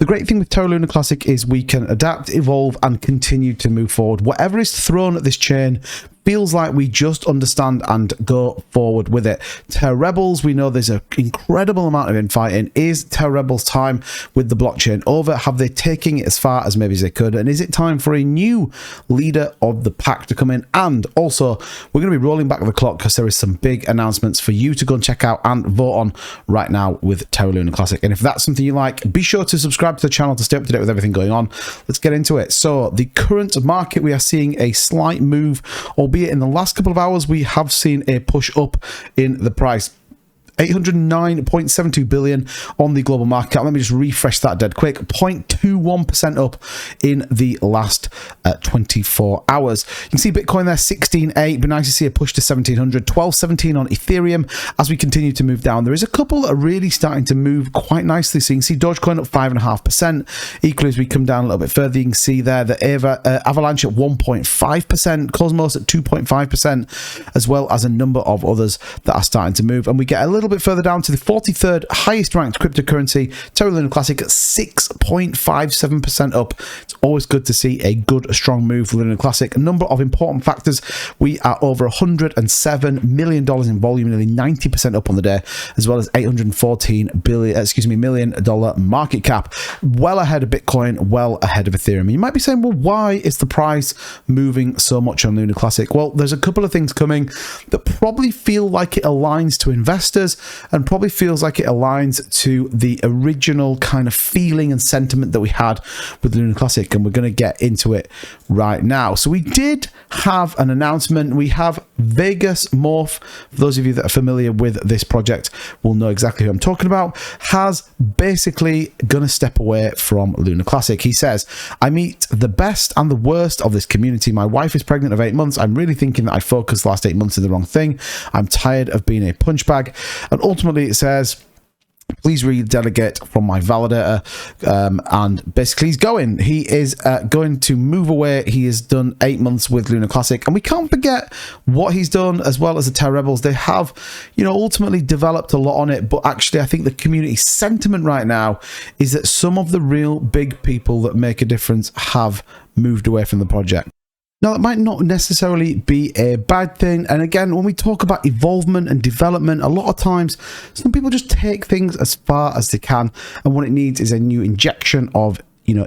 The great thing with Terra Luna Classic is we can adapt, evolve, and continue to move forward. Whatever is thrown at this chain feels like we just understand and go forward with it. Terra Rebels, we know there's an incredible amount of infighting. Is Terra Rebels' time with the blockchain over? Have they taken it as far as maybe they could? And is it time for a new leader of the pack to come in? And also, we're going to be rolling back the clock because there is some big announcements for you to go and check out and vote on right now with Terra Luna Classic. And if that's something you like, be sure to subscribe to the channel to stay up to date with everything going on. Let's get into it. So the current market, we are seeing a slight move, albeit in the last couple of hours, we have seen a push up in the price. 809.72 billion on the global market cap. Let me just refresh that dead quick. 0.21% up in the last 24 hours. You can see Bitcoin there, 16.8. Be nice to see a push to 1700. 12.17 on Ethereum as we continue to move down. There is a couple that are really starting to move quite nicely. So you can see Dogecoin up 5.5%. Equally, as we come down a little bit further, you can see there the Avalanche at 1.5%. Cosmos at 2.5%, as well as a number of others that are starting to move. And we get a little bit further down to the 43rd highest ranked cryptocurrency, Terra Luna Classic, at 6.57% up. It's always good to see a good, strong move for Luna Classic. A number of important factors. We are over $107 million in volume, nearly 90% up on the day, as well as $814 million market cap. Well ahead of Bitcoin, well ahead of Ethereum. And you might be saying, well, why is the price moving so much on Luna Classic? Well, there's a couple of things coming that probably feel like it aligns to investors, and probably feels like it aligns to the original kind of feeling and sentiment that we had with Luna Classic, and we're going to get into it right now. So we did have an announcement. We have Vegas Morph, for those of you that are familiar with this project will know exactly who I'm talking about, has basically going to step away from Luna Classic. He says, I meet the best and the worst of this community. My wife is pregnant of 8 months. I'm really thinking that I focused the last 8 months in the wrong thing. I'm tired of being a punch bag. And ultimately it says, please redelegate from my validator. And basically he's going. He is going to move away. He has done 8 months with Luna Classic. And we can't forget what he's done, as well as the Terra Rebels. They have, ultimately developed a lot on it. But actually, I think the community sentiment right now is that some of the real big people that make a difference have moved away from the project. Now, that might not necessarily be a bad thing. And again, when we talk about evolvement and development, a lot of times, some people just take things as far as they can. And what it needs is a new injection of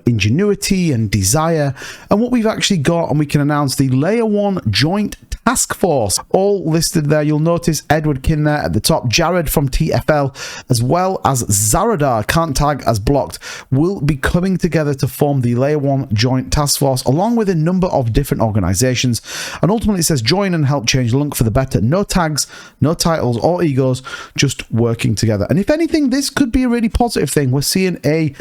ingenuity and desire. And what we've actually got, and we can announce the Layer 1 Joint Task Force, all listed there. You'll notice Edward Kin there at the top, Jared from TFL, as well as Zaradar, can't tag as blocked, will be coming together to form the Layer 1 Joint Task Force, along with a number of different organizations. And ultimately it says, join and help change Lunk for the better. No tags, no titles or egos, just working together. And if anything, this could be a really positive thing. We're seeing a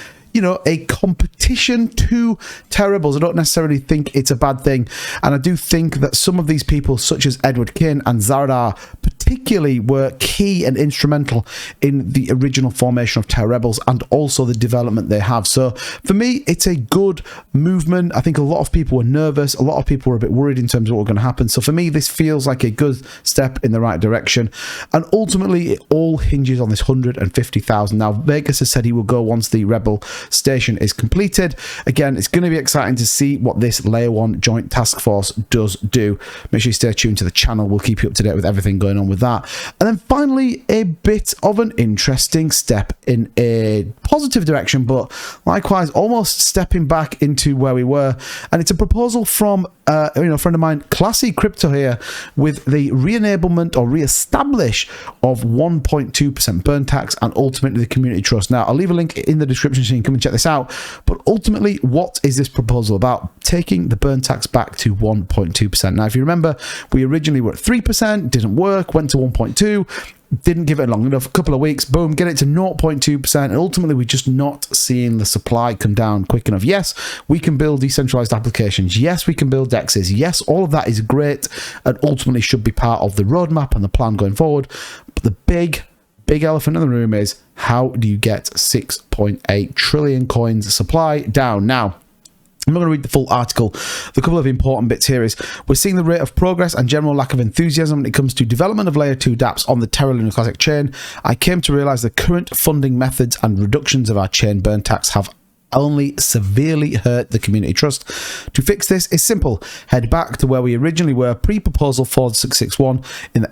competition to Terra Rebels. I don't necessarily think it's a bad thing. And I do think that some of these people, such as Edward Kin and Zaradar, particularly were key and instrumental in the original formation of Terra Rebels and also the development they have. So for me, it's a good movement. I think a lot of people were nervous. A lot of people were a bit worried in terms of what was going to happen. So for me, this feels like a good step in the right direction. And ultimately, it all hinges on this 150,000. Now, Vegas has said he will go once the Rebel station is completed. Again, it's going to be exciting to see what this Layer 1 Joint Task Force does do. Make sure you stay tuned to the channel. We'll keep you up to date with everything going on with that. And then finally, a bit of an interesting step in a positive direction, but likewise almost stepping back into where we were. And it's a proposal from a friend of mine, Classy Crypto, here, with the re-enablement or re-establish of 1.2% burn tax and ultimately the community trust. Now, I'll leave a link in the description so you can come and check this out. But ultimately, what is this proposal about? Taking the burn tax back to 1.2%. Now, if you remember, we originally were at 3%, didn't work, went to 1.2%. Didn't give it long enough, a couple of weeks, boom, get it to 0.2%, and ultimately we're just not seeing the supply come down quick enough. Yes, we can build decentralized applications. Yes, we can build DEXs. Yes, all of that is great and ultimately should be part of the roadmap and the plan going forward. But the big elephant in the room is, how do you get 6.8 trillion coins supply down? Now, I'm not going to read the full article. The couple of important bits here is, we're seeing the rate of progress and general lack of enthusiasm when it comes to development of Layer 2 dApps on the Terra Luna Classic chain. I came to realize the current funding methods and reductions of our chain burn tax have only severely hurt the community trust. To fix this is simple. Head back to where we originally were pre-proposal 4661 in the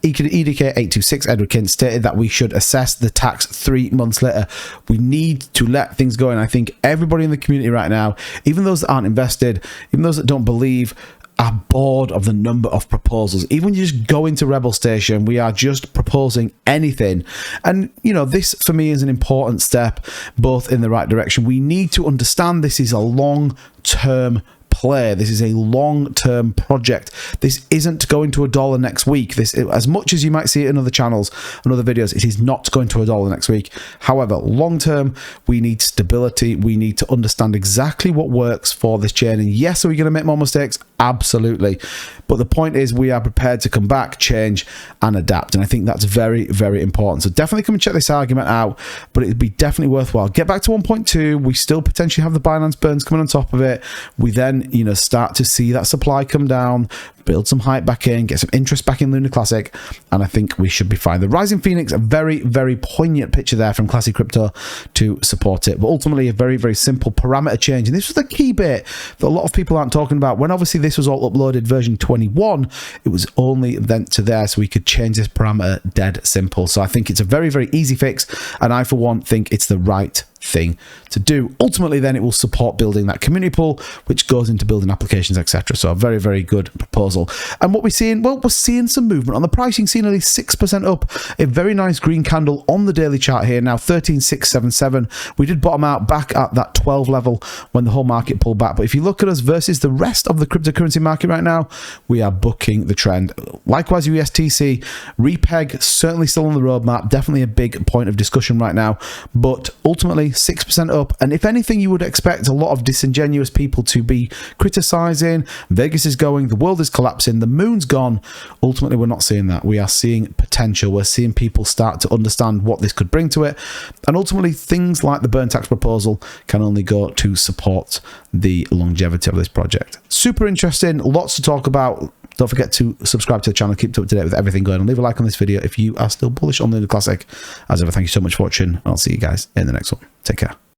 EDK 826. Edward King stated that we should assess the tax 3 months later. We need to let things go, and I think everybody in the community right now, even those that aren't invested, even those that don't believe, are bored of the number of proposals. Even when you just go into Rebel Station, we are just proposing anything. And, you know, this for me is an important step, both in the right direction. We need to understand this is a long-term play. This is a long-term project. This isn't going to $1 next week. This, as much as you might see it in other channels and other videos, it is not going to $1 next week. However, long-term, we need stability. We need to understand exactly what works for this chain. And yes, are we going to make more mistakes? Absolutely. But the point is, we are prepared to come back, change, and adapt. And I think that's very, very important. So definitely come and check this argument out, but it'd be definitely worthwhile. Get back to 1.2. We still potentially have the Binance burns coming on top of it. We then, you know, start to see that supply come down, build some hype back in, get some interest back in Lunar Classic, and I think we should be fine. The Rising Phoenix, a very, very poignant picture there from Classic Crypto to support it, but ultimately a very, very simple parameter change. And this was the key bit that a lot of people aren't talking about. When obviously this was all uploaded version 21, it was only then to there, so we could change this parameter dead simple. So I think it's a very, very easy fix, and I for one think it's the right thing to do. Ultimately then it will support building that community pool, which goes into building applications, etc. So a very, very good proposal. And what we're seeing, well, we're seeing some movement on the pricing, seeing nearly 6% up, a very nice green candle on the daily chart here now, 13,677. We did bottom out back at that 12 level when the whole market pulled back, but if you look at us versus the rest of the cryptocurrency market right now, we are bucking the trend. Likewise, USTC repeg certainly still on the roadmap, definitely a big point of discussion right now, but ultimately 6% up. And if anything, you would expect a lot of disingenuous people to be criticizing. Vegas is going, the world is collapsing, the moon's gone. Ultimately, we're not seeing that. We are seeing potential. We're seeing people start to understand what this could bring to it, and ultimately things like the burn tax proposal can only go to support the longevity of this project. Super interesting, lots to talk about. Don't forget to subscribe to the channel, keep up to date with everything going on. Leave a like on this video if you are still bullish on the Lunar Classic. As ever, thank you so much for watching, and I'll see you guys in the next one. Take care.